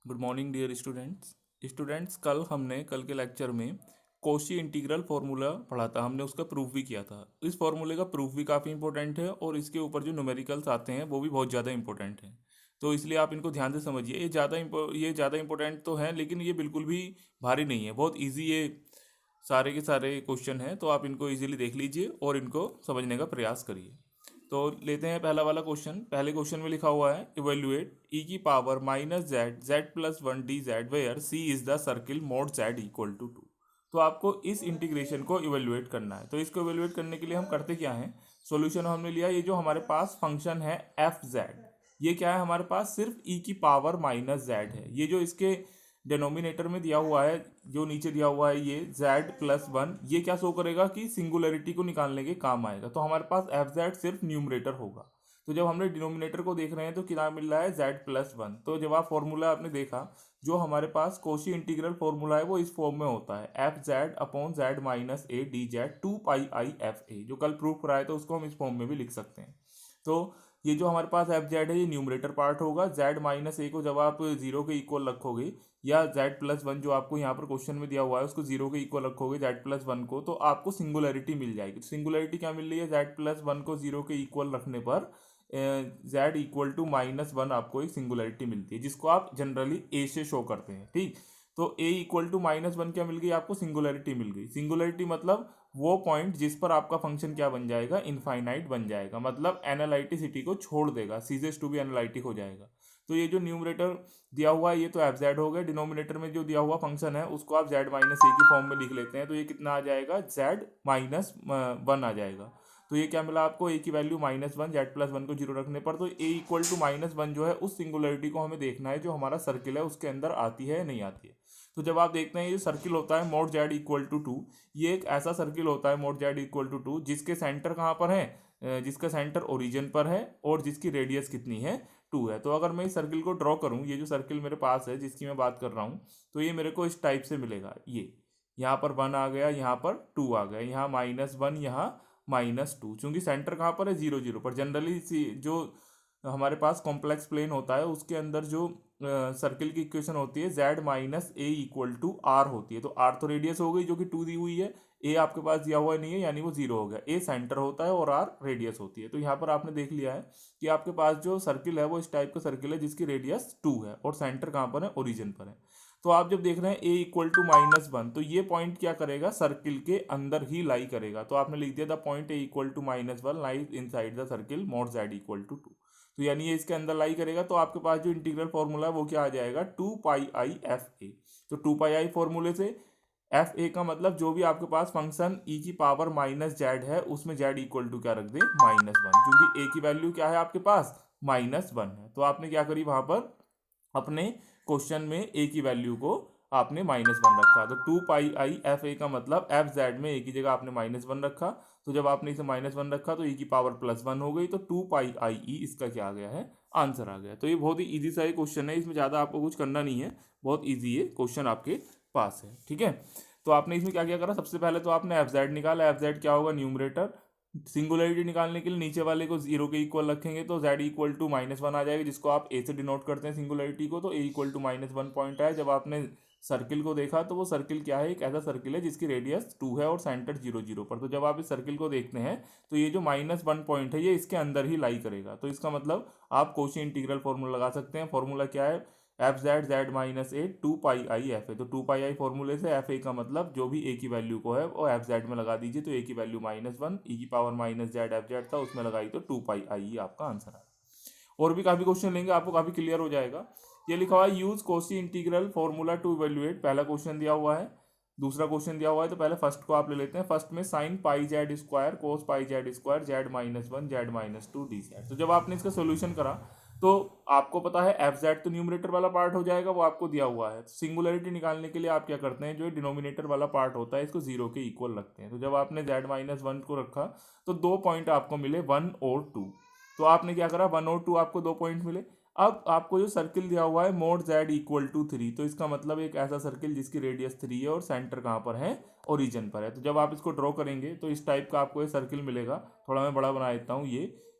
Good morning dear students कल के lecture में कॉची इंटीग्रल फार्मूला पढ़ा था। हमने उसका प्रूफ भी किया था। इस फार्मूले का प्रूफ भी काफ़ी इंपॉर्टेंट है और इसके ऊपर जो न्यूमेरिकल्स आते हैं वो भी बहुत ज़्यादा इंपॉर्टेंट हैं। तो इसलिए आप इनको ध्यान से समझिए। ये ज़्यादा इंपॉर्टेंट तो है, लेकिन ये बिल्कुल भी भारी नहीं है। बहुत ईजी ये सारे के सारे क्वेश्चन हैं, तो आप इनको ईजिली देख लीजिए और इनको समझने का प्रयास करिए। तो लेते हैं पहला वाला क्वेश्चन। पहले क्वेश्चन में लिखा हुआ है इवेल्युएट ई की power minus z z plus one d z where c is the circle mod z equal to two. तो आपको इस इंटीग्रेशन को इवेल्युएट करना है। तो इसको इवेल्युएट करने के लिए हम करते क्या हैं, सॉल्यूशन हमने लिया ये जो हमारे पास फंक्शन है एफ जेड, ये क्या है हमारे पास सिर्फ ई की पावर माइनस जेड है। ये जो इसके डिनोमिनेटर में दिया हुआ है, जो नीचे दिया हुआ है ये z प्लस वन, ये क्या शो करेगा कि सिंगुलरिटी को निकालने के काम आएगा। तो हमारे पास एफ जेड सिर्फ न्यूमरेटर होगा। तो जब हमने डिनोमिनेटर को देख रहे हैं तो कितना मिल रहा है z प्लस वन। तो जब आप फॉर्मूला आपने देखा, जो हमारे पास कोशी इंटीग्रल फॉर्मूला है वो इस फॉर्म में होता है f z upon z minus a d z two pi i f a. जो कल प्रूफ कराया तो उसको हम इस फॉर्म में भी लिख सकते हैं। तो ये जो हमारे पास एफ जेड है ये न्यूमरेटर पार्ट होगा। जेड माइनस ए को जब आप जीरो के इक्वल रखोगे, या जेड प्लस वन जो आपको यहाँ पर क्वेश्चन में दिया हुआ है उसको जीरो के इक्वल रखोगे जेड प्लस वन को, तो आपको सिंगुलरिटी मिल जाएगी। तो सिंगुलरिटी क्या मिल रही है, जेड प्लस वन को जीरो के इक्वल रखने पर z equal to minus one आपको एक सिंगुलरिटी मिलती है, जिसको आप जनरली ए से शो करते हैं। ठीक, तो ए इक्वल टू माइनस वन क्या मिल गई आपको, सिंगुलरिटी मिल गई। सिंगुलरिटी मतलब वो पॉइंट जिस पर आपका फंक्शन क्या बन जाएगा, इनफाइनाइट बन जाएगा, मतलब एनालिटिसिटी को छोड़ देगा, सीजेस टू भी एनालिटिक हो जाएगा। तो ये जो न्यूमरेटर दिया हुआ है ये तो एफ जेड हो गया। डिनोमिनेटर में जो दिया हुआ फंक्शन है उसको आप जेड माइनस ए की फॉर्म में लिख लेते हैं। तो ये कितना आ जाएगा, जेड माइनस वन आ जाएगा। तो ये क्या मिला आपको, ए की value minus one, Z plus one को जीरो रखने पर। तो ए इक्वल टू माइनस वन जो है उस सिंगुलरिटी को हमें देखना है जो हमारा सर्किल है उसके अंदर आती है या नहीं आती है। तो जब आप देखते हैं ये सर्किल होता है mod z equal to two, ये एक ऐसा सर्किल होता है mod z equal to two जिसके सेंटर कहाँ पर है, जिसका सेंटर ओरिजिन पर है और जिसकी रेडियस कितनी है, टू है। तो अगर मैं इस सर्किल को ड्रॉ करूँ, ये जो सर्किल मेरे पास है जिसकी मैं बात कर रहा हूँ, तो ये मेरे को इस टाइप से मिलेगा। ये यहाँ पर वन आ गया, यहाँ पर टू आ गया, यहाँ माइनस वन, यहाँ माइनस टू। चूंकि सेंटर कहाँ पर है, जीरो जीरो पर। जनरली जो हमारे पास कॉम्प्लेक्स प्लेन होता है उसके अंदर जो सर्किल की इक्वेशन होती है z minus a equal to r होती है। तो आर तो रेडियस हो गई जो कि टू दी हुई है, ए आपके पास दिया हुआ नहीं है यानी वो जीरो हो गया। ए सेंटर होता है और आर रेडियस होती है। तो यहाँ पर आपने देख लिया है कि आपके पास जो सर्किल है वो इस टाइप का सर्किल है जिसकी रेडियस टू है और सेंटर कहाँ पर है, ओरिजिन पर है। तो आप जब देख रहे हैं ए इक्वल टू माइनस वन, तो ये पॉइंट क्या करेगा, सर्किल के अंदर ही लाई करेगा। तो आपने लिख दिया the point a equal to minus one lies inside the circle mod z equal to two. तो यानी ये इसके अंदर लाई करेगा। तो आपके पास जो इंटीग्रल फॉर्मूला है वो क्या आ जाएगा, to pi i f a. तो टू पाई आई फॉर्मूले से एफ ए का मतलब जो भी आपके पास फंक्शन ई की पावर माइनस जेड है उसमें जेड इक्वल टू क्या रख दे, माइनस वन, क्योंकि ए की वैल्यू क्या है आपके पास, माइनस वन है। तो आपने क्या करी वहां पर अपने क्वेश्चन में ए की वैल्यू को आपने माइनस वन रखा। तो टू पाई आई एफ ए का मतलब एफ जेड में ए की जगह आपने माइनस वन रखा। तो जब आपने इसे माइनस वन रखा तो ई की पावर प्लस वन हो गई। तो टू पाई आई ई इसका क्या आ गया है, आंसर आ गया। तो ये बहुत ही ईजी सा क्वेश्चन है, इसमें ज़्यादा आपको कुछ करना नहीं है, बहुत ईजी है क्वेश्चन आपके पास है। ठीक है, तो आपने इसमें क्या क्या करा, सबसे पहले तो आपने एफ जेड निकाला। एफ जेड क्या होगा, न्यूमरेटर। सिंगुलरिटी निकालने के लिए नीचे वाले को जीरो के इक्वल रखेंगे तो z equal to minus one आ जाएगा, जिसको आप a से डिनोट करते हैं सिंगुलरिटी को। तो a equal to minus one point आया। जब आपने सर्किल को देखा तो वो सर्किल क्या है, एक ऐसा सर्किल है जिसकी रेडियस टू है और सेंटर जीरो जीरो पर। तो जब आप इस सर्किल को देखते हैं तो ये जो माइनस वन पॉइंट है ये इसके अंदर ही लाई करेगा। तो इसका मतलब आप कोशी इंटीग्रल फॉर्मूला लगा सकते हैं। फॉर्मूला क्या है, f z z minus a two pi i f a. तो टू पाई आई फॉर्मूले से एफ ए का मतलब जो भी ए की वैल्यू को है वो एफ जेड में लगा दीजिए। तो ए की वैल्यू माइनस वन, ई की power minus Z F Z था उसमें लगाई तो टू पाई आई आपका आंसर है। और भी काफ़ी क्वेश्चन लेंगे, आपको काफ़ी क्लियर हो जाएगा। ये लिखा हुआ है use Cauchy integral formula to evaluate. पहला क्वेश्चन दिया हुआ है, दूसरा क्वेश्चन दिया हुआ है। तो पहले फर्स्ट को आप ले लेते हैं। फर्स्ट में sine pi z square cos pi z square z minus one z minus two d z. तो जब आपने इसका सोल्यूशन करा तो आपको पता है एफ जेड तो न्यूमरेटर वाला पार्ट हो जाएगा, वो आपको दिया हुआ है। सिंगुलरिटी निकालने के लिए आप क्या करते हैं, जो डिनोमिनेटर वाला पार्ट होता है इसको जीरो के इक्वल रखते हैं। तो जब आपने जेड माइनस वन को रखा तो दो पॉइंट आपको मिले, वन और टू। तो आपने क्या करा, वन और टू आपको दो पॉइंट मिले। अब आपको जो सर्किल दिया हुआ है mod z equal to three, तो इसका मतलब एक ऐसा सर्किल जिसकी रेडियस थ्री है और सेंटर कहाँ पर है, ओरिजिन पर है। तो जब आप इसको ड्रॉ करेंगे तो इस टाइप का आपको ये सर्किल मिलेगा। थोड़ा मैं बड़ा बना देता हूँ।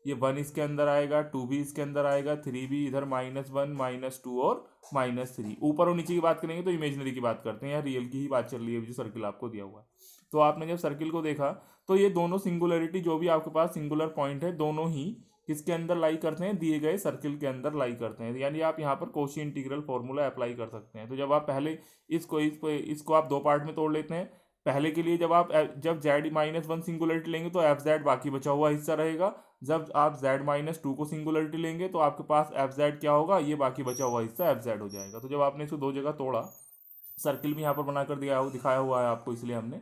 ये 1 इसके अंदर आएगा, 2 भी इसके अंदर आएगा, 3 भी इधर, -1 -2 और -3। ऊपर और नीचे की बात करेंगे तो इमेजिनरी की बात करते हैं, यहाँ रियल की ही बात चल रही है जो सर्किल आपको दिया हुआ है। तो आपने जब सर्किल को देखा तो ये दोनों सिंगुलरिटी जो भी आपके पास सिंगुलर पॉइंट है दोनों ही किसके अंदर लाई करते हैं, दिए गए सर्किल के अंदर लाई करते हैं। यानी आप यहाँ पर कॉची इंटीग्रल फॉर्मूला अप्लाई कर सकते हैं। तो जब आप पहले इसको आप दो पार्ट में तोड़ लेते हैं। पहले के लिए जब z-1 सिंगुलरिटी लेंगे तो एफ जेड बाकी बचा हुआ हिस्सा रहेगा। जब आप z-2 को सिंगुलरिटी लेंगे तो आपके पास एफ जेड क्या होगा, ये बाकी बचा हुआ हिस्सा एफ जेड हो जाएगा। तो जब आपने इसको दो जगह तोड़ा, सर्किल भी यहाँ पर बनाकर दिखाया हुआ है आपको, इसलिए हमने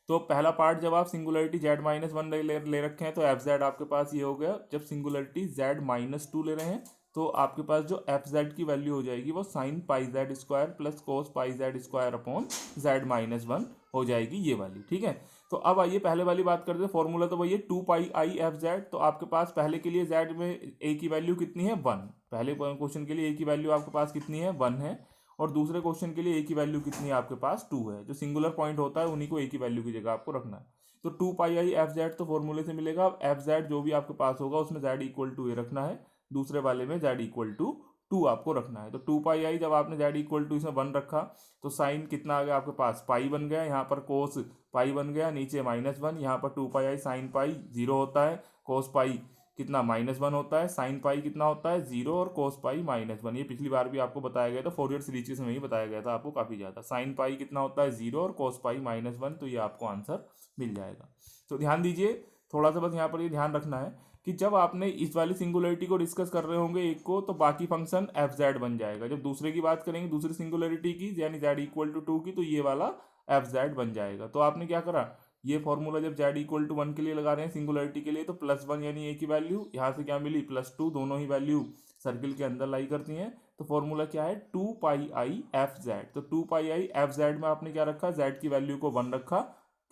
तो पहला पार्ट जब आप सिंगुलरिटी z-1 ले रखे हैं तो एफ जेड आपके पास ये हो गया। जब सिंगुलरिटी z-2 ले रहे हैं तो आपके पास जो एफ जेड की वैल्यू हो जाएगी वो sin पाई z square plus cos pi z square upon z-1 हो जाएगी, ये वाली। ठीक है, तो अब आइए पहले वाली बात करते हैं। फॉर्मूला तो भैया 2 पाई आई एफ जेड। तो आपके पास पहले के लिए z में a की वैल्यू कितनी है, 1। पहले क्वेश्चन के लिए a की वैल्यू आपके पास कितनी है, 1 है। और दूसरे क्वेश्चन के लिए a की वैल्यू कितनी है आपके पास, 2 है। जो सिंगुलर पॉइंट होता है उन्हीं को a की वैल्यू की जगह आपको रखना है। तो 2 पाई आई एफ जेड तो फॉर्मूले से मिलेगा। अब एफ जेड जो भी आपके पास होगा उसमें z इक्वल टू ए रखना है, दूसरे वाले में z इक्वल टू 2 आपको रखना है। तो 2 पाई आई जब आपने z इक्वल टू इसमें 1 रखा तो साइन कितना आ गया आपके पास, पाई बन गया। यहाँ पर कोस पाई बन गया, नीचे -1। यहाँ पर 2 पाई आई साइन पाई 0 होता है, कोस पाई कितना -1 होता है, साइन पाई कितना होता है 0 और कोस पाई -1। ये पिछली बार भी आपको बताया गया था, फोरियर सीरीज के समय ही बताया गया था आपको काफ़ी ज़्यादा। साइन पाई कितना होता है 0 और कोस पाई -1। तो ये आपको आंसर मिल जाएगा। तो ध्यान दीजिए थोड़ा सा, बस यहाँ पर ये ध्यान रखना है कि जब आपने इस वाली सिंगुलरिटी को डिस्कस कर रहे होंगे एक को, तो बाकी फंक्शन एफ जेड बन जाएगा। जब दूसरे की बात करेंगे, दूसरी सिंगुलरिटी की यानी जेड इक्वल टू 2 की, तो ये वाला एफ जेड बन जाएगा। तो आपने क्या करा, ये फॉर्मूला जब जेड इक्वल टू 1 के लिए लगा रहे हैं सिंगुलरिटी के लिए, तो +1 यानी a की वैल्यू यहाँ से क्या मिली, +2, दोनों ही वैल्यू सर्किल के अंदर लाई करती हैं। तो फॉर्मूला क्या है, 2 पाई आई एफ जेड। तो 2 पाई आई एफ जेड में आपने क्या रखा, जेड की वैल्यू को 1 रखा।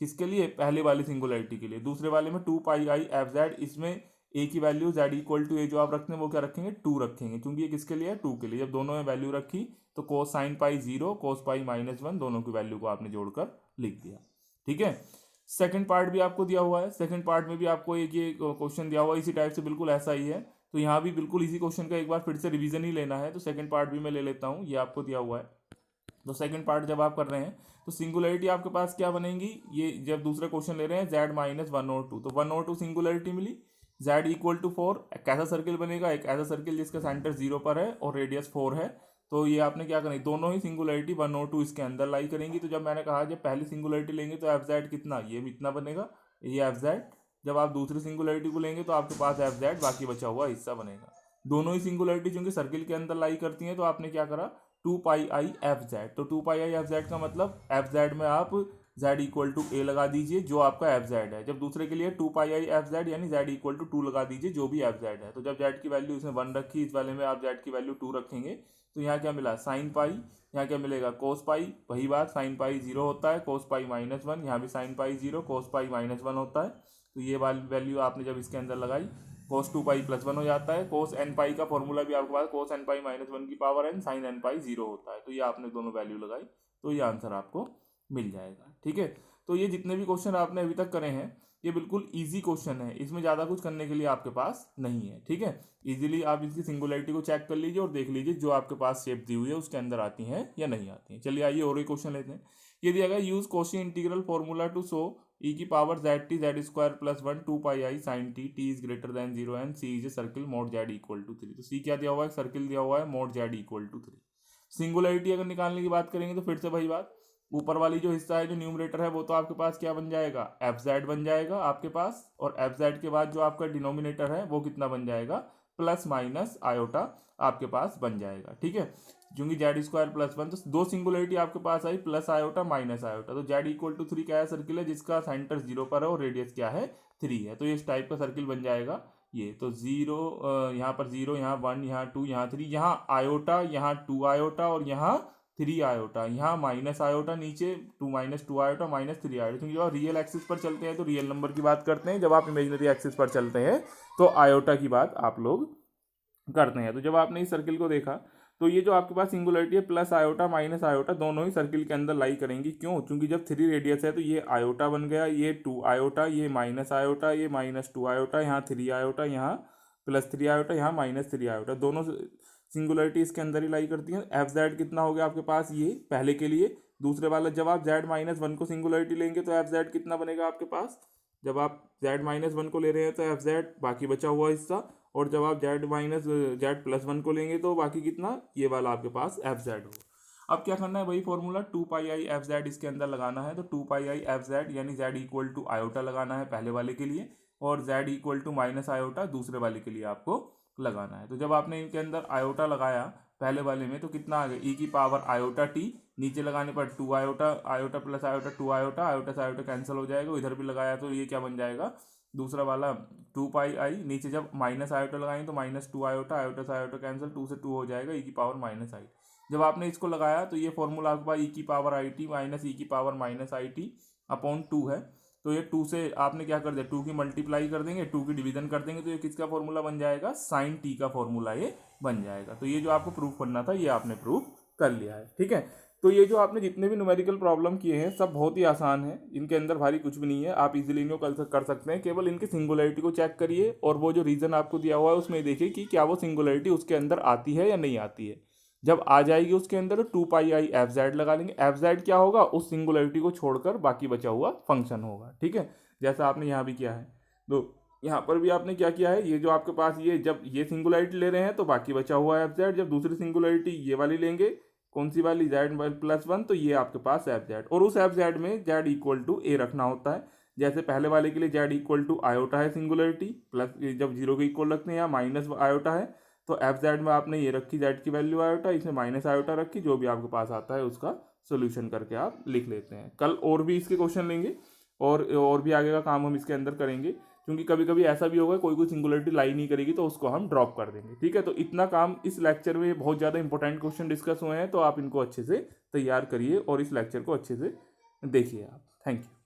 किसके लिए, पहले वाली सिंगुलरिटी के लिए। दूसरे वाले में 2 पाई आई एफ जेड, इसमें a की वैल्यू जेड इक्वल टू ए जो आप रखते हैं वो क्या रखेंगे, 2 रखेंगे, क्योंकि ये किसके लिए है, 2 के लिए। जब दोनों में वैल्यू रखी तो कोस साइन पाई 0, कोस पाई -1, दोनों की वैल्यू को आपने जोड़कर लिख दिया। ठीक है, सेकंड पार्ट भी आपको दिया हुआ है। सेकंड पार्ट में भी आपको एक ये क्वेश्चन दिया हुआ है, इसी टाइप से बिल्कुल ऐसा ही है। तो यहाँ भी बिल्कुल इसी क्वेश्चन का एक बार फिर से रिवीजन ही लेना है। तो सेकंड पार्ट भी मैं ले लेता हूँ, ये आपको दिया हुआ है। तो सेकंड पार्ट जब आप कर रहे हैं तो सिंगुलरिटी आपके पास क्या बनेगी, ये जब दूसरा क्वेश्चन ले रहे हैं z-1 और 2, तो 1 और 2 सिंगुलरिटी मिली, z इक्वल टू 4। कैसा सर्किल बनेगा, एक ऐसा सर्किल जिसका सेंटर 0 पर है और रेडियस 4 है। तो ये आपने क्या करना है, दोनों ही सिंगुलरिटी 1 और 2 इसके अंदर लाई करेंगी। तो जब मैंने कहा जब पहली सिंगुलरिटी लेंगे तो एफ जेड कितना, ये इतना बनेगा, ये एफ जेड। जब आप दूसरी सिंगुलरिटी को लेंगे तो आपके पास एफ जेड बाकी बचा हुआ हिस्सा बनेगा। दोनों ही सिंगुलरिटी चूंकि सर्किल के अंदर लाई करती हैं, तो आपने क्या करा, 2 पाई आई एफ जेड। तो 2 पाई आई एफ जेड का मतलब एफ जेड में आप z इक्वल टू ए लगा दीजिए जो आपका एफ जेड है। जब दूसरे के लिए 2 पाई आई एफ जेड यानी z इक्वल टू 2 लगा दीजिए जो भी एफ जेड है। तो जब z की वैल्यू इसमें 1 रखी, इस वाले में आप z की वैल्यू 2 रखेंगे, तो यहाँ क्या मिला, साइन पाई, यहाँ क्या मिलेगा, कोस पाई। वही बात, साइन पाई 0 होता है, कोस पाई -1, यहाँ भी साइन पाई 0, कोस पाई -1 होता है। तो ये वाली वैल्यू आपने जब इसके अंदर लगाई, कोस 2 पाई +1 हो जाता है। कोस n पाई का फॉर्मूला भी आपके पास कोस n पाई -1 की पावर n साइन n पाई 0 होता है। तो ये आपने दोनों वैल्यू लगाई, तो ये आंसर आपको मिल जाएगा। ठीक है, तो ये जितने भी क्वेश्चन आपने अभी तक करे हैं ये बिल्कुल इजी क्वेश्चन है, इसमें ज़्यादा कुछ करने के लिए आपके पास नहीं है। ठीक है, इजीली आप इसकी सिंगुलरिटी को चेक कर लीजिए और देख लीजिए जो आपके पास शेप दी हुई है उसके अंदर आती हैं या नहीं आती हैं। चलिए आइए और एक क्वेश्चन लेते हैं। ये दिया गया, use Cauchy integral formula to show e की power ZT z² +1 2 pi i sine t is greater than 0 and c is a circle mod z equal to 3। तो c क्या दिया हुआ है, सर्किल दिया हुआ है mod z equal to 3। Singularity अगर निकालने की बात करेंगे तो फिर से वही बात, ऊपर वाली जो हिस्सा है जो न्यूमरेटर है वो तो आपके पास क्या बन जाएगा, एफ जेड बन जाएगा आपके पास। और एफ जेड के बाद जो आपका डिनोमिनेटर है वो कितना बन जाएगा, प्लस माइनस आयोटा आपके पास बन जाएगा। ठीक है, क्योंकि z² +1, तो दो सिंगुलरिटी आपके पास आई, प्लस आयोटा माइनस आयोटा। तो z इक्वल टू 3 क्या है, सर्किल है जिसका सेंटर 0 पर है और रेडियस क्या है, 3 है। तो ये इस टाइप का सर्किल बन जाएगा ये। तो 0, यहाँ पर 0, यहाँ 1, यहाँ 2, यहाँ 3, यहाँ आयोटा, यहाँ 2 आयोटा और यहाँ 3 आयोटा, यहाँ माइनस आयोटा, नीचे 2 -2 आयोटा -3 आयोटा। क्योंकि जब आप रियल एक्सिस पर चलते हैं तो रियल नंबर की बात करते हैं, जब आप इमेजिनरी एक्सिस पर चलते हैं तो आयोटा की बात आप लोग करते हैं। तो जब आपने इस सर्किल को देखा तो ये जो आपके पास सिंगुलरिटी है प्लस आयोटा माइनस आयोटा दोनों ही सर्किल के अंदर लाई करेंगी। क्यों, क्योंकि जब 3 रेडियस है तो ये आयोटा बन गया, ये 2 आयोटा, ये माइनस आयोटा, ये -2 आयोटा, यहाँ 3 आयोटा, यहाँ +3 आयोटा, यहाँ -3 आयोटा, दोनों सिंगुलरिटी इसके अंदर ही लाई करती हैं। एफ जेड कितना हो गया आपके पास ये पहले के लिए। दूसरे वाला जब आप z-1 को सिंगुलरिटी लेंगे तो एफ जेड कितना बनेगा आपके पास, जब आप z-1 को ले रहे हैं तो एफ जेड बाकी बचा हुआ हिस्सा, और जब आप z+1 को लेंगे तो बाकी कितना, ये वाला आपके पास एफ जेड होगा। अब क्या करना है, वही फॉर्मूला 2πi एफ जेड इसके अंदर लगाना है। तो 2πi एफ जेड यानी z इक्वल टू आयोटा लगाना है पहले वाले के लिए, और z equal to minus iota दूसरे वाले के लिए आपको लगाना है। तो जब आपने इनके अंदर आयोटा लगाया पहले वाले में तो कितना आ गया, ई की पावर आयोटा टी, नीचे लगाने पर 2 iota, iota plus iota 2 iota, iota से आयोटा कैंसिल हो जाएगा, इधर भी लगाया तो ये क्या बन जाएगा, दूसरा वाला 2πi, नीचे जब माइनस आयोटा लगाएंगे तो -2 आयोटा, आयोटा से आयोटा कैंसिल, 2 से 2 हो जाएगा, ई की पावर -i। जब आपने इसको लगाया तो ये फॉर्मूला आपके पास ई की पावर आई टी माइनस ई की पावर -it अपॉन 2 है। तो ये 2 से आपने क्या कर दिया, 2 की मल्टीप्लाई कर देंगे, 2 की डिवीजन कर देंगे, तो ये किसका फॉर्मूला बन जाएगा, साइन टी का फॉर्मूला ये बन जाएगा। तो ये जो आपको प्रूफ करना था ये आपने प्रूफ कर लिया है, ठीक है। तो ये जो आपने जितने भी न्यूमेरिकल प्रॉब्लम किए हैं सब बहुत ही आसान है, इनके अंदर भारी कुछ भी नहीं है, आप इजीली इनको कर सकते हैं। केवल इनकी सिंगुलरिटी को चेक करिए और वो जो रीजन आपको दिया हुआ है उसमें देखिए कि क्या वो सिंगुलरिटी उसके अंदर आती है या नहीं आती है। जब आ जाएगी उसके अंदर तो 2πi एफ जेड लगा लेंगे। एफ जेड क्या होगा, उस सिंगुलरिटी को छोड़कर बाकी बचा हुआ फंक्शन होगा, ठीक है, जैसा आपने यहाँ भी किया है। तो यहाँ पर भी आपने क्या किया है, ये जो आपके पास ये जब ये सिंगुलरिटी ले रहे हैं तो बाकी बचा हुआ एफ जेड, जब दूसरी सिंगुलरिटी ये वाली लेंगे, कौन सी वाली, z+1, तो ये आपके पास एफ जेड, और उस एफ जेड में z इक्वल टू ए रखना होता है। जैसे पहले वाले के लिए z इक्वल टू आयोटा है सिंगुलरिटी, प्लस जब 0 के इक्वल रखते हैं यहाँ माइनस आयोटा है, तो एफ जेड में आपने ये रखी z की वैल्यू आयोटा, इसमें माइनस आयोटा रखी, जो भी आपके पास आता है उसका सोल्यूशन करके आप लिख लेते हैं। कल और भी इसके क्वेश्चन लेंगे और भी आगे का काम हम इसके अंदर करेंगे, क्योंकि कभी कभी ऐसा भी होगा कोई सिंगुलरिटी लाई नहीं करेगी तो उसको हम ड्रॉप कर देंगे, ठीक है। तो इतना काम इस लेक्चर में बहुत ज़्यादा इंपॉर्टेंट क्वेश्चन डिस्कस हुए हैं, तो आप इनको अच्छे से तैयार करिए और इस लेक्चर को अच्छे से देखिए आप। Thank you.